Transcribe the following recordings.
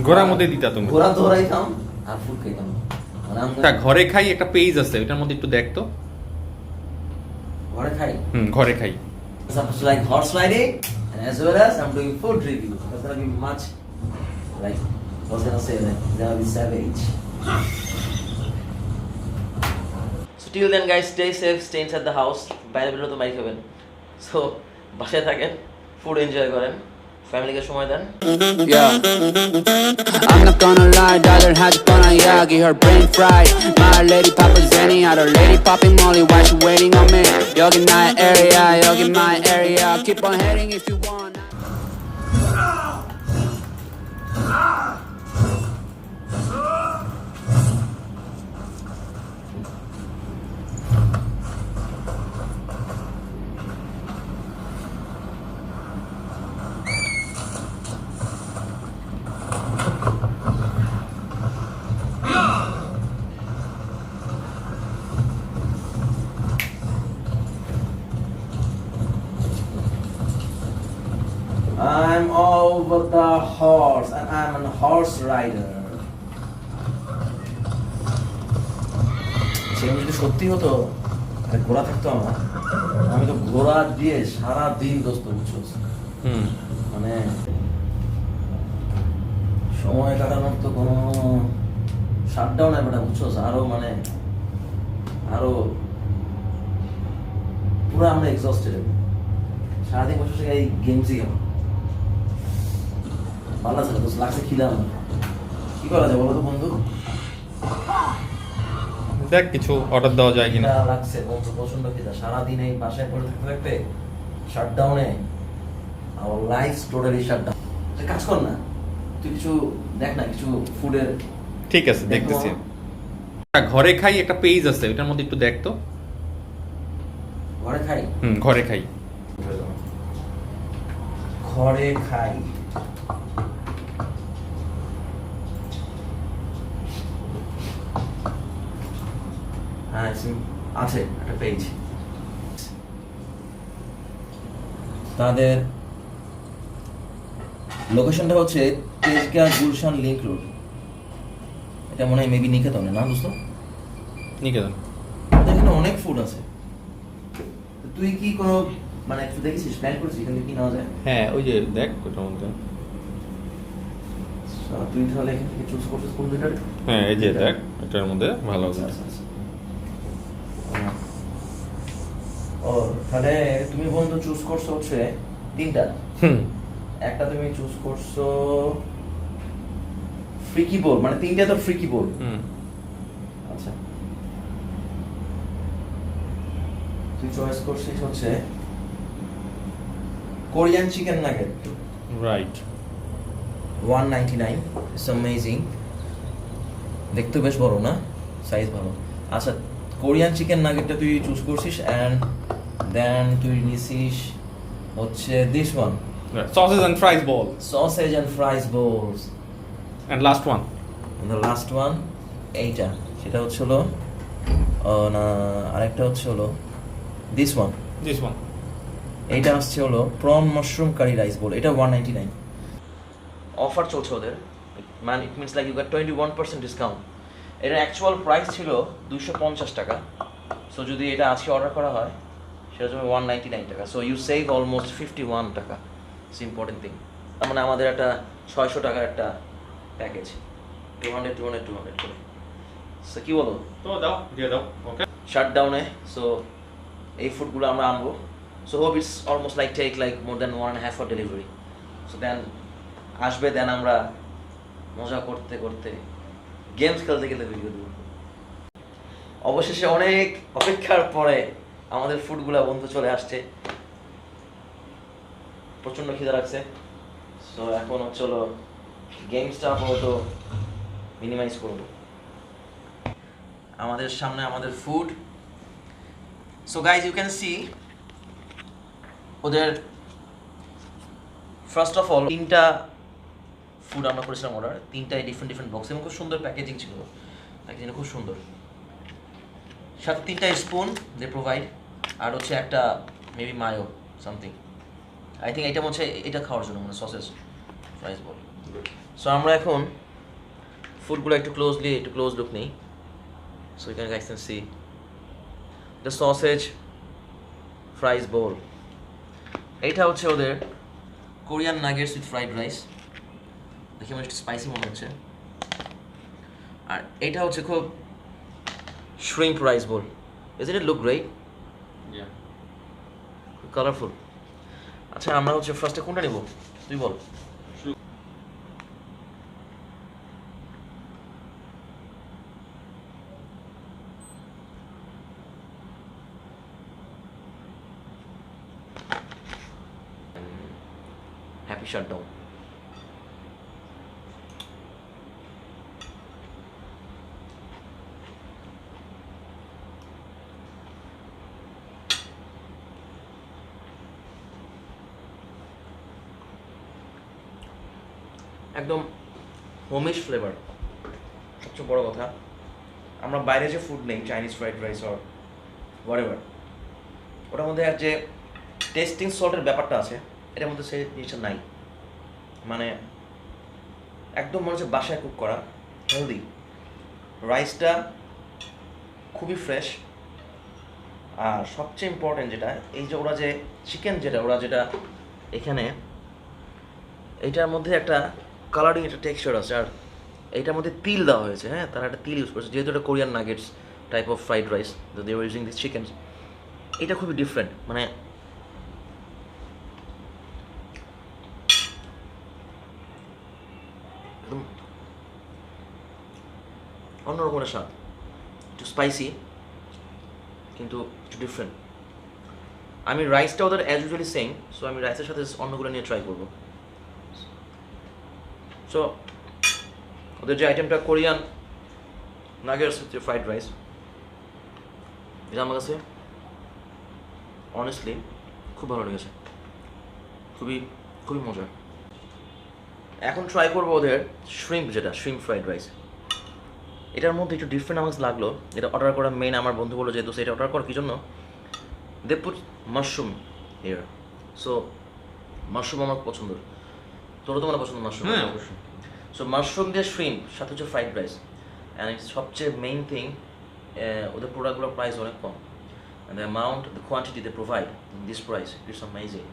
ঘোরার মধ্যে দিতা তুমি ঘোরা ধরাইতাম আর ফুড খাইতাম তা ঘরে খাই একটা পেজ আছে ওটার মধ্যে একটু দেখ তো ঘরে খাই ঘরে খাই something like horse riding and as well as I'm doing food review. That's gonna be much like I was gonna say that gonna be savage. So till then guys, stay safe, stay inside the house. বাইরে বেরোলে তো মাইর খাবেন। So বাসায় থাকেন, food enjoy করেন, ফ্যামিলিকে সময় দেন। Yeah, I'm not gonna lie, daughter had fun on Yagi, her brain fried. My lady Papa Zenny, had her lady popping Molly, why she waiting on me? You're in my area, keep on heading if you want. I'm over the horse and I'm a horse rider. সেরকম যদি সত্যি হতো একটা ঘোড়া থাকতো আমার আমি তো ঘোড়া দিয়ে সারা দিন দোস্ত বুঝছো মানে সময় কাটানোর তো কোনো শাটডাউন নাই বেটা বুঝছো আরো মানে আরো পুরো আমরা এক্সস্টেড সারাদিন বসে এই গেমসই গেল ভালো আছে তো লাগছে খিদা আমার কি করা যায় বলো তো বন্ধু দেখ কিছু অর্ডার দেওয়া যায় কিনা লাগছে বন্ধু প্রচন্ড খিদা সারাদিন এই বাসায় পড়ে থাকতে থাকতে শাটডাউনে আমার লাইফ টোটালি শাটডাউন কাজ কর না তুই কিছু দেখ না কিছু ফুডের ঠিক আছে দেখতেছি ঘরে খাই একটা পেজ আছে ওটার মধ্যে একটু দেখ তো ঘরে খাই ঘরে খাই ঘরে খাই হ্যাঁ আছে একটা পেজ তাদের লোকেশনটা হচ্ছে তেজগাঁ গুলশান লিংক রোড এটা মনে হয় মেবি নিকেতন না দোস্ত নিকেতন এখানে অনেক ফুড আছে তুই কি কোনো মানে একটু দেখেছিস প্ল্যান করছিস এখানে কি নেওয়া যায় হ্যাঁ ওই যে দেখ ওটার মধ্যে তুই তাহলে এখান থেকে চুজ করছিস কোন দুইটা হ্যাঁ এই যে দেখ এটার মধ্যে ভালো হবে ও তাহলে তুমি বন্ধু চুজ করছো হচ্ছে তিনটা একটা তুমি চুজ করছো ফ্রিকি বোল মানে তিনটা তো ফ্রিকি বোল আচ্ছা তুই চয়েস করছিস হচ্ছে Korean chicken nugget right 199 it's amazing দেখতে বেশ বড় না সাইজ ভালো আচ্ছা কোরিয়ান চিকেন নাগেটটা তুই চুজ করছিস এন্ড দেন তুই নিছিস হচ্ছে this one sausage and fries ball sausage and fries balls and last one and the last one এইটা সেটা হচ্ছে হলো না আরেকটা হচ্ছে হলো this one এইটা আসছে হলো prawn mushroom curry rice bowl এটা 199 অফার চলছে ওদের মানে it means like you get 21% discount এটার অ্যাকচুয়াল প্রাইস ছিল 250 টাকা সো যদি এটা আজকে অর্ডার করা হয় সেটা হবে 199 টাকা সো ইউ সেভ অলমোস্ট 51 টাকা ইটস ইম্পর্টেন্ট থিং তার মানে আমাদের একটা 600 টাকার একটা প্যাকেজ 200 করে সো কি বলো তো দাও দিয়ে দাও ওকে শাটডাউনে সো এই ফুডগুলো আমরা আনবো so hope it's almost like take like more than 1.5 for delivery so then আসবে দেন আমরা মজা করতে করতে গেমস খেলতে খেলতে ভিডিও দেবো অবশেষে অনেক অপেক্ষার পরে আমাদের ফুডগুলা বন্ধু চলে আসছে প্রচন্ড খিদা লাগছে সো এখন চলো গেমসটা আপাতত মিনিমাইজ করবো আমাদের সামনে আমাদের food so guys you can see ওদের ফার্স্ট অফ অল তিনটা ফুড আমরা করেছিলাম অর্ডার তিনটাই ডিফারেন্ট বক্স এবং খুব সুন্দর প্যাকেজিং ছিল প্যাকেজিং খুব সুন্দর সাথে তিনটা স্পুন দে প্রোভাইড আর হচ্ছে একটা maybe mayo something I think এটা হচ্ছে এটা খাওয়ার জন্য মানে সসেজ ফ্রাইস বল সো আমরা এখন ফুডগুলো একটু ক্লোজ লুক নেই। So you guys can see the sausage fries bowl. এইটা হচ্ছে ওদের Korean nuggets with fried rice. দেখে আমার একটু স্পাইসি মনে হচ্ছে। আর এইটা হচ্ছে খুব shrimp rice bowl. Doesn't it look great? Yeah. Colourful. আচ্ছা আমরা হচ্ছে ফার্স্টে কোনটা নেব তুই বল। Happy shutdown. একদম হোমিশ ফ্লেভার। সবচেয়ে বড় কথা আমরা বাইরে যে ফুড নেই Chinese fried rice or whatever, ওটার মধ্যে যে টেস্টিং সল্টের ব্যাপারটা আছে এটার মধ্যে সেই জিনিসটা নাই। মানে একদম মনে হচ্ছে বাসায় কুক করা, হেলদি। রাইসটা খুবই ফ্রেশ। আর সবচেয়ে ইম্পর্টেন্ট যেটা, এই যে ওরা যে চিকেন ওরা যেটা এখানে এইটার মধ্যে একটা কালারিং একটা টেক্সচার আছে। আর এইটার মধ্যে তিল দেওয়া হয়েছে, হ্যাঁ তারা একটা তিল ইউজ করেছে, যেহেতু এটা Korean nuggets type of fried rice they are using this chicken. এটা খুবই ডিফারেন্ট, মানে একদম অন্যরকমের স্বাদ, একটু স্পাইসি কিন্তু একটু ডিফারেন্ট। আমি রাইসটা ওদের অ্যাজ ইউজুয়ালি সেম, সো আমি রাইসের সাথে অন্যগুলো নিয়ে ট্রাই করবো। সো ওদের যে আইটেমটা Korean nuggets with fried rice, এটা আমার কাছে অনেস্টলি খুব ভালো লেগেছে, খুবই খুবই মজার। এখন ট্রাই করবো ওদের শ্রিম্প শ্রিম্প ফ্রাইড রাইস। এটার মধ্যে একটু ডিফারেন্ট আমার লাগলো। এটা অর্ডার করা মেইন আমার বন্ধু বললো যে দোস্ত এটা অর্ডার কর, কী জন্য? They put mushroom here. So mushroom আমার পছন্দ, তোরও তো আমার পছন্দ মাশরুম। হ্যাঁ অবশ্যই। সো মাশরুম দিয়ে শ্রিম্প সাথে হচ্ছে ফ্রাইড রাইস, অ্যান্ড সবচেয়ে মেইন থিং ওদের প্রোডাক্টগুলোর প্রাইস অনেক কম। And the amount, the quantity they provide in this price, it's amazing.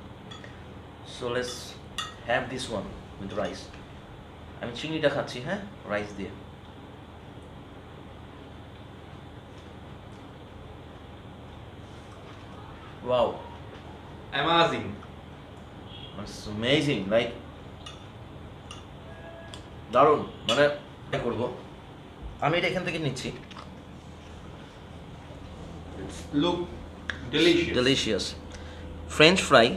So let's have this one with rice. আমি চিংড়িটা খাচ্ছি, হ্যাঁ, রাইস দিয়ে। Wow, Amazing. it's amazing, like দারুণ। মানে করবো আমি এটা এখান থেকে নিচ্ছি। Look delicious. Delicious French fry,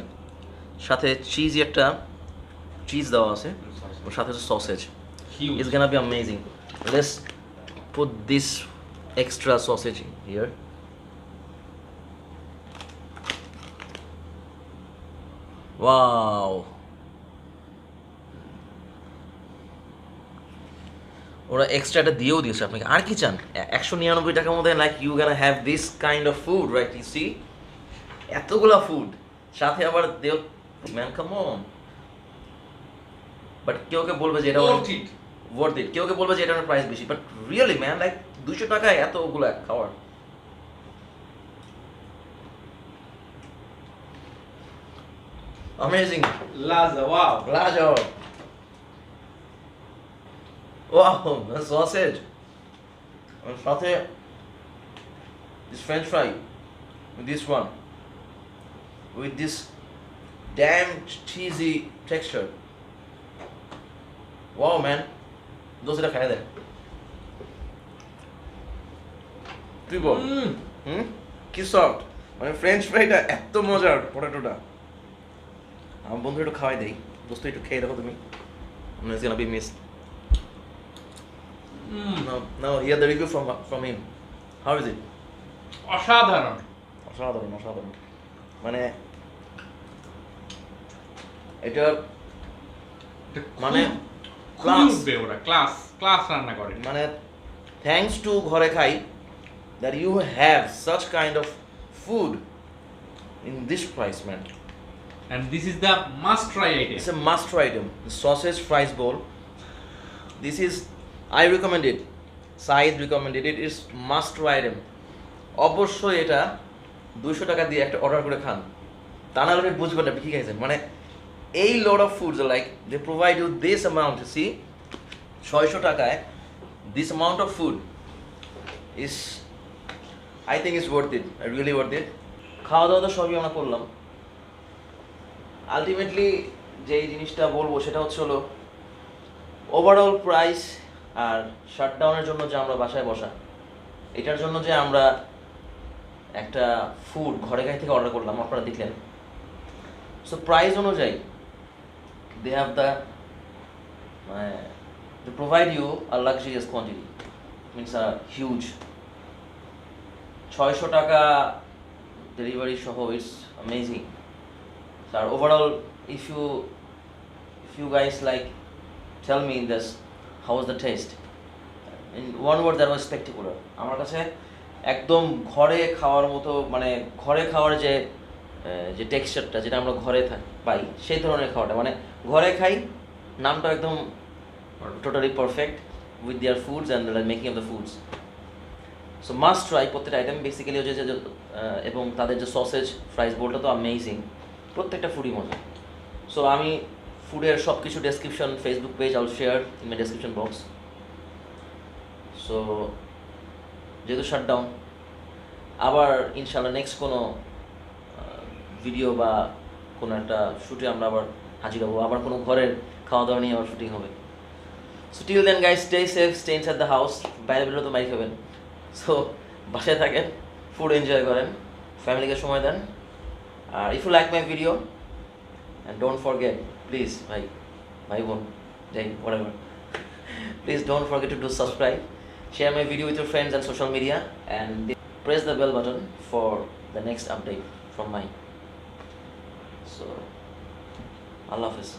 সাথে চিজি একটা চিজ দেওয়া আছে, ওর সাথে হচ্ছে sausage. Huge. It's gonna be amazing. Let's put this extra sausage here. Wow. ওরা এক্সট্রাটা দিয়েও দিয়েছে আপনাকে, আর কি চান? 199 টাকার মধ্যে like you can have this kind of food, right? You see এতগুলা ফুড, সাথে আবার দেও, ম্যান কাম অন। বাট কেউ কে বলবে যে এটা Worth it. worth it, কেউ কে বলবে যে এটার প্রাইস বেশি, বাট রিয়েলি ম্যান, লাইক 200 টাকায় এতগুলা খাওয়ার। Amazing. Laza, wow. Rajo. Wow, the sausage. And সাথে this French fry with this one, with this damn cheesy texture. Wow, man. Those are খায় দেয়। তুই বল, কি সফট, মানে ফ্রেঞ্চ ফ্রাইটা এত মজার, পটেটোটা। আমার বন্ধু একটু খাওয়াই দেই, দোস্ত একটু খেয়ে দেখো তুমি। It's gonna be missed. Now hear the review from him. How is it? অসাধারণ। অসাধারণ, অসাধারণ। মানে এটা মানে ক্লাস, ওরা ক্লাস রান্না করে। মানে থ্যাঙ্কস টু ঘরে খাই that you have such kind of food in this price, man. And this is the must try item. It's a must try item. The sausage fries bowl This is, I recommend it. Said recommended it. It's must try item. অবশ্যই এটা 200 টাকা দিয়ে একটা order করে খান, তা না হলে বুঝবেন না আপনি কি খাইছেন। মানে এই lot of foods like they provide you this amount, see 600 টাকায় this amount of food is, I think is worth it, really worth it. খাওয়া দাওয়া তো সবই আমরা করলাম। আলটিমেটলি যেই জিনিসটা বলবো সেটা হচ্ছে হলো ওভারঅল প্রাইস আর শাটডাউনের জন্য যে আমরা বাসায় বসা, এটার জন্য যে আমরা একটা ফুড ঘরে গায়ে থেকে অর্ডার করলাম, আপনারা দেখলেন। সো প্রাইস অনুযায়ী they have the they provide you a luxurious quantity, means a huge. 600 টাকা ডেলিভারি সহ, ইটস অ্যামেজিং। আর overall if you guys like tell me in this how was the taste, in one word that was spectacular. আমার কাছে একদম ঘরে খাওয়ার মতো, মানে ঘরে খাওয়ার যে টেক্সচারটা যেটা আমরা ঘরে পাই সেই ধরনের খাওয়াটা, মানে ঘরে খাই নামটা একদম totally perfect with their foods and making of the foods. So must try প্রত্যেকটা আইটেম বেসিক্যালি হচ্ছে যে, এবং তাদের যে সসেজ ফ্রাইস বোলটা তো অ্যামেজিং, প্রত্যেকটা ফুডই মজা। সো আমি ফুডের সব কিছু description, Facebook page I will share in my description box. So যেহেতু শাটডাউন, আবার ইনশাল্লাহ নেক্সট কোনো ভিডিও বা কোনো একটা শ্যুটে আমরা আবার হাজির হবো, আবার কোনো ঘরের খাওয়া দাওয়া নিয়ে আবার শুটিং হবে। So till then guys, stay safe, stay inside the house. বাইরে বেরোলে তো মাইর খাবেন। সো বাসায় থাকেন, ফুড এনজয় করেন, ফ্যামিলিকে সময় দেন। আর if you like my video, and don't forget, please, my one, whatever, please don't forget to do subscribe, share my video with your friends and social media, and press the bell button for the next update from mine. So Allah Hafiz.